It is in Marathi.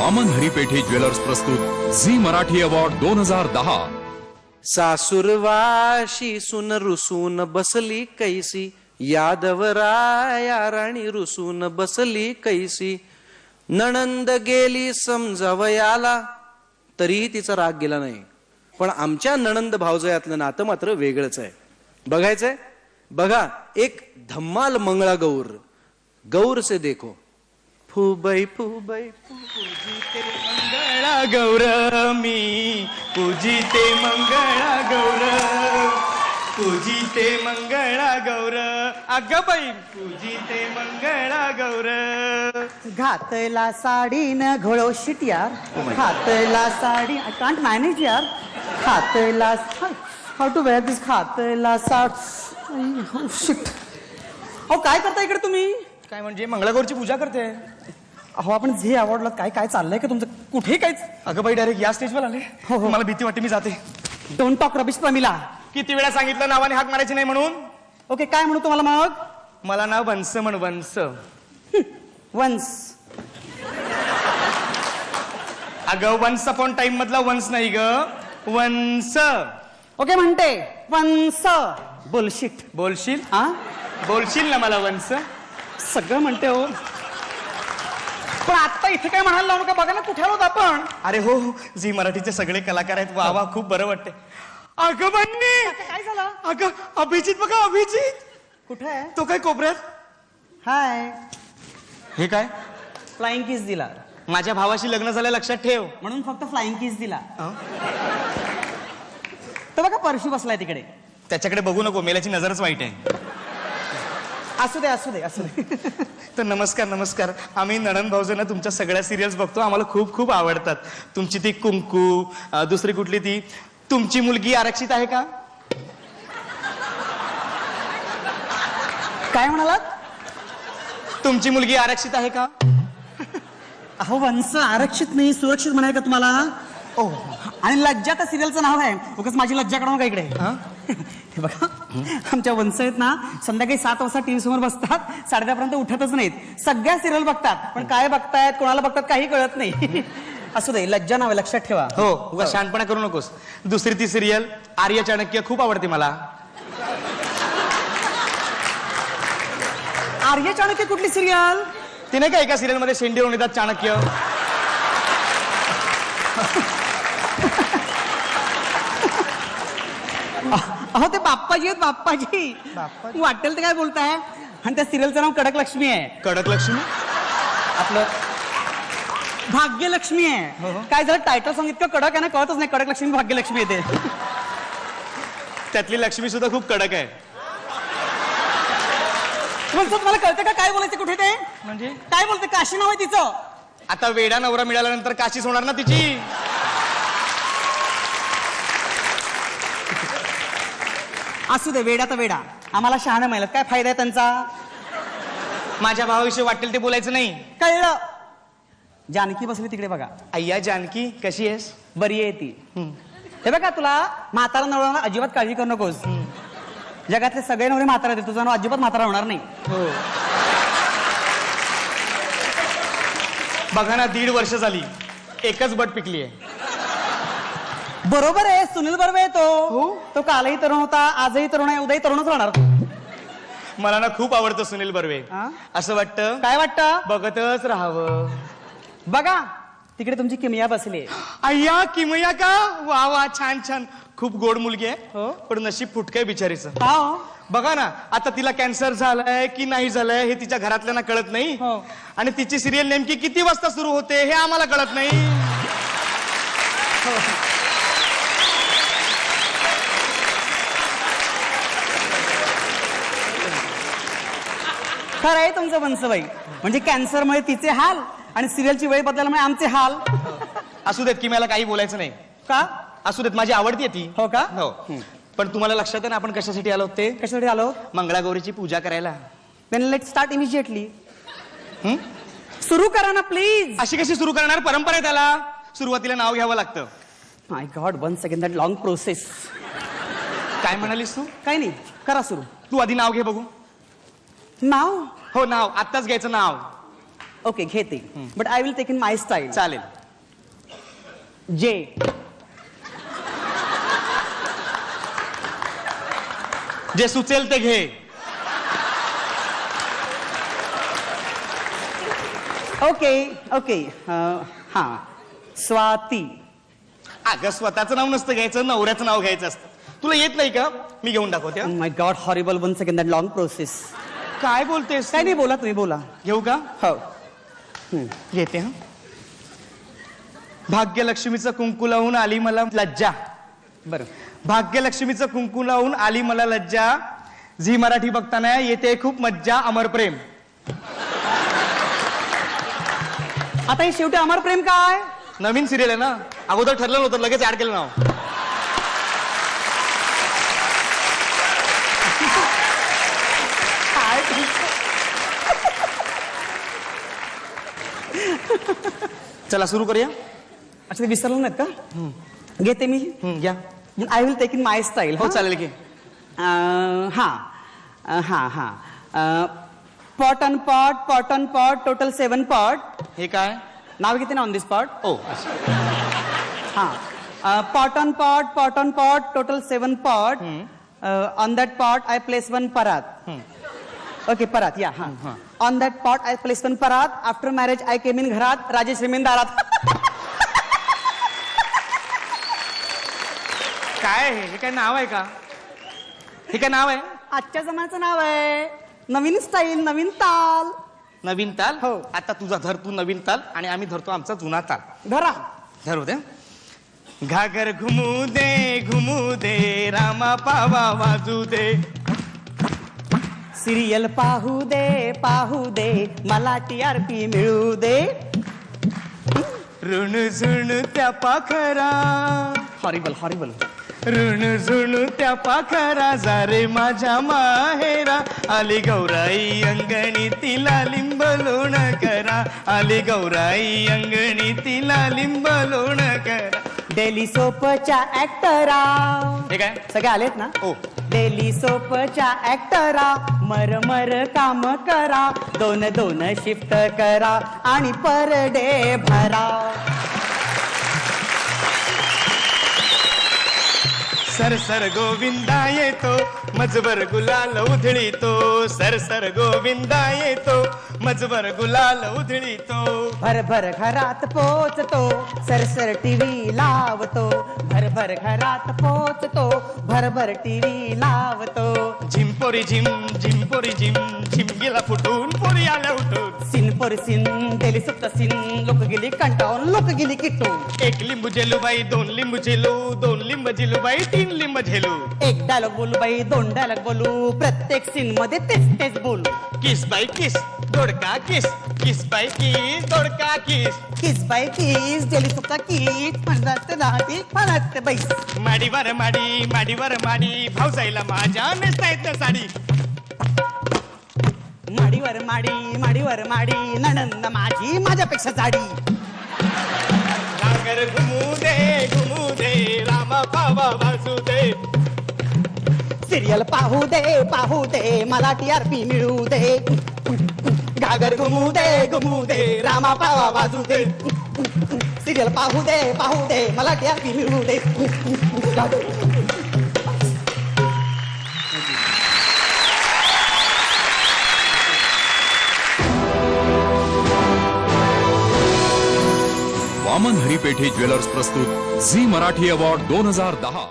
वामन हरिपेठे ज्वेलर्स प्रस्तुत झी मराठी अवॉर्ड 2010। सासुरवाशी सुन रुसून बसली कैसी, यादवराया राणी रुसून बसली कैसी। नणंद गेली समजवयाला तरी तिचा राग गेला नाही, पण आमच्या नणंद भावजयातलं नातं मात्र वेगळंच आहे। बघायचंय? बघा एक धम्माल मंगळागौर। गौर से देखो। फुबई फुबई पूजिते मंगळा गौर, मी पूजिते मंगळा गौर, पूजिते मंगळा गौर। अगं बाई पूजिते मंगळा गौर। घातला साडी न घोळो शिट यार, घातला साडी आय कांट मॅनेज यार। घातला हाऊ टू वेअर दिस, घातला साडी शिट। अहो काय करता इकडे तुम्ही? काय म्हणजे मंगळागौरची पूजा करते? अहो आपण झी अवॉर्डला काय काय चाललंय का तुमचं? कुठे काय? अगं बाई डायरेक्ट या स्टेजवर आले। हो, हो. मला भीती वाटते, मी जाते। Don't talk rubbish Pramila. किती वेळा सांगितलं नावाने हाक मारायची नाही म्हणून? ओके काय म्हणू तुम्हाला मग? मला नाव वंस म्हण, वंस। वन्स। अगं वन्स अपॉन टाइम मधला वंस नाही ग, वंस। ओके म्हणते वन्स। बुलशिट। बोलशील? हा बोलशील ना मला वंस? सगळं म्हणते हो, पण आता इथे काय म्हणायला लावू नका। बघा ना कुठे आलोत आपण। अरे हो, झी मराठीचे सगळे कलाकार आहेत। वा वा, खूप बरं वाटते। अगं बन्नी, काय झालं? अगं अभिजित बघा, अभिजित कुठे आहे? तो काय कोपऱ्यात? हाय। हे काय? फ्लाइंग किस दिला माझ्या भावाशी लग्न झालं, लक्षात ठेव। म्हणून फक्त फ्लाइंग किस दिला। तर बघा परशू बसलाय तिकडे। त्याच्याकडे बघू नको, मेल्याची नजरच वाईट आहे। असू दे असू दे असू दे। तर नमस्कार नमस्कार। आम्ही नणंद भाऊजांना तुमच्या सगळ्या सिरियल्स बघतो, आम्हाला खूप खूप आवडतात। तुमची ती कुंकू, दुसरी कुठली ती तुमची मुलगी आरक्षित आहे का? काय म्हणालात? तुमची मुलगी आरक्षित आहे का? अहो वंश आरक्षित नाही, सुरक्षित म्हणाय का तुम्हाला? ओ, आणि लज्जा त्या सिरियलचं नाव आहे। उगाच माझी लज्जा काढू नका इकडे। हे बघा आमच्या वंश आहेत ना, संध्याकाळी 7 वाजता टीव्ही समोर बसतात, 10:30 पर्यंत उठतच नाहीत। सगळ्या सिरियल बघतात, पण काय बघतायत, कोणाला बघतात काही कळत नाही। असू दे, लज्जा नाव आहे, लक्षात ठेवा। हो, उगाच शहाणपणा करू नकोस। दुसरी ती सिरियल आर्य चाणक्य खूप आवडते मला। आर्य चाणक्य कुठली सिरियल? ती नाही का एका सिरियल मध्ये शेंडी होऊन येतात चाणक्य? अहो ते बाप्पाजी आहेत, बाप्पाजी। वाटेल ते काय बोलताय? आणि त्या सिरियलचं नाव कडक लक्ष्मी आहे। कडक लक्ष्मी? आपलं भाग्यलक्ष्मी आहे। काय झालं, टायटल सॉंग इतकं कडक आहे ना, कळतच नाही कडक लक्ष्मी भाग्यलक्ष्मी येते। त्यातली लक्ष्मी सुद्धा खूप कडक आहे। तुम्हाला कळतं का काय बोलायचं? कुठे ते म्हणजे काय बोलते? काशी नाव आहे तिचं। आता वेडा नवरा मिळाल्यानंतर काशीच होणार ना तिची। असू दे, वेडा तर वेडा, आम्हाला शहाणं मिळत काय फायदा आहे त्यांचा? माझ्या भावाविषयी वाटेल ते बोलायचं नाही, कळलं? जानकी बसली तिकडे बघा। अय्या जानकी, कशी आहेस? बरी आहे ती। हे बघा, तुला म्हातारा नवरा अजिबात काळजी करू नकोस। जगातले सगळे नवरे म्हातारा आहेत, तुझा नाव अजिबात म्हातारा होणार नाही। हो, बघा ना 1.5 वर्ष झाली, एकच बट पिकली आहे। बरोबर आहे, सुनील बर्वे तो कालही तरुण होता, आजही तरुण आहे, उद्याही तरुणच राहणार। मला ना खूप आवडतं सुनील बर्वे। असं वाटतं, काय वाटतं? बघतच राहावं। बघा तिकडे तुमची किमया बसली आहे। अय्या किमया का? वा वा, छान छान, खूप गोड मुलगी आहे। पण नशीब फुटकंय बिचारीचं। बघा ना, आता तिला कॅन्सर झालाय की नाही झालंय हे तिच्या घरातल्यांना कळत नाही। आणि तिची सिरियल नेमकी किती वाजता सुरू होते हे आम्हाला कळत नाही। खरं आहे तुमचं वंशबाई, म्हणजे कॅन्सरमुळे तिचे हाल आणि सिरियलची वेळ बदलल्यामुळे आमचे हाल। असू देत, की मला काही बोलायचं नाही का? असू देत, माझी आवडती ती। हो का? हो, पण तुम्हाला लक्षात आहे ना आपण कशासाठी आलो ते? कशासाठी आलो? मंगळागौरीची पूजा करायला। Then let's start immediately. सुरू करा ना प्लीज। अशी कशी सुरू करणार? परंपरा आहे त्याला, सुरुवातीला नाव घ्यावं लागतं। My God, 1 second, that long process. काय म्हणालीस तू? काही नाही, करा सुरू। तू आधी नाव घे बघू। नाव? हो नाव, आत्ताच घ्यायचं नाव। ओके घेते but I will take in my style. चालेल. जे. जे सुचेल ते घे. ओके ओके हा स्वाती. अगं स्वतःचं नाव नसतं घ्यायचं, नवऱ्याचं नाव घ्यायचं असतं. तुला येत नाही का? मी घेऊन दाखवते हं. My God horrible one second that long process. काय बोलतेस? काय नाही बोला तुम्ही बोला. घेऊ का? हो. घेते हा. भाग्यलक्ष्मीचं कुंकू लावून आली मला लज्जा. बरं. भाग्यलक्ष्मीचं कुंकू लावून आली मला लज्जा. झी मराठी बघताना येते खूप मज्जा. अमर प्रेम. आता हे शेवटी अमर प्रेम काय? नवीन सिरियल आहे ना, अगोदर ठरलं नव्हतं, लगेच ऍड केलं नाव. चला सुरू करूया. अच्छा ते विसरलं नाहीत का? घेते मी. घ्या. I will take in my style. हो चालेल की. हा हा हा pot on pot total 7 pot. हे काय? नाव घेते ना ऑन दी स्पॉट. ओ हा pot on pot total 7 pot. On that pot I place 1 परात. ओके परात या. हा on that pot I place 1 परात. After marriage I came in घरात. राजेश रिमेन दारात. काय हे काय नाव आहे का? हे काय नाव आहे? आजच्या जमान्याचं नाव आहे. नवीन स्टाईल नवीन ताल. नवीन ताल. हो. आता तुझा धर तू नवीन ताल आणि आम्ही धरतो आमचा जुना ताल. धरा. धरू दे. घागर घुमू दे रामा पावा वाजू दे. सिरियल पाहू दे मला TRP मिळू दे. ऋण झुण त्या पाखरा. Horrible horrible. ऋण झुण त्या पाखरा जारे माझ्या माहेरा. आली गौराई अंगणी तिला लिंब लोण करा. आली गौराई अंगणी तिला लिंब लोण करा. डेली सोपच्या ऍक्टरा. हे काय? सगळे आलेत ना? ओ डेली सोपच्या ऍक्टरा. मर काम करा. 2 शिफ्ट करा आणि पर डे भरा. सरसर गोविंदा येतो मजबर गुलाल उधळीतो. सरसर गोविंदा येतो मजबर गुलाल उधळीतो. भरभर घरात पोचतो सरसर टीव्ही लावतो. भरभर घरात पोचतो भरभर टीव्ही लावतो. झिंपोरी झिम झिंपोरी झिम झिम गेला फुटून पोरी आल्या उठून. सीन पर सीन डेली सुप्त सीन. लोक गेली कंटाळून लोक गेली किटून. 1 लिंबू झेलूबाई 2 लिंबू झेलू. 2 लिंब झेलूबाई 3 लिंब झेलू. 1 डायलॉग बोलू बाई 2 डायलॉग बोलू. प्रत्येक सीन मध्ये तेच बोलू. किस बाई किस दोडका किस. किस बाई किस दोडका किस. किस बाय किस डेली सुप्त किस. 50 ते 10 50 ते 22. माडीवर माडी भाऊजाईला माझ्या नेसता येत साडी. माडीवर माडी नणंद माझी माझ्यापेक्षा जाडी. घागर घुमू दे रामा पावा वाजू दे. सिरियल पाहू दे मला TRP मिळू दे. घागर घुमू दे रामा पावा वाजू दे. सिरियल पाहू दे मला TRP मिळू दे. वामन हरिपेठे ज्वेलर्स प्रस्तुत झी मराठी अवॉर्ड 2010.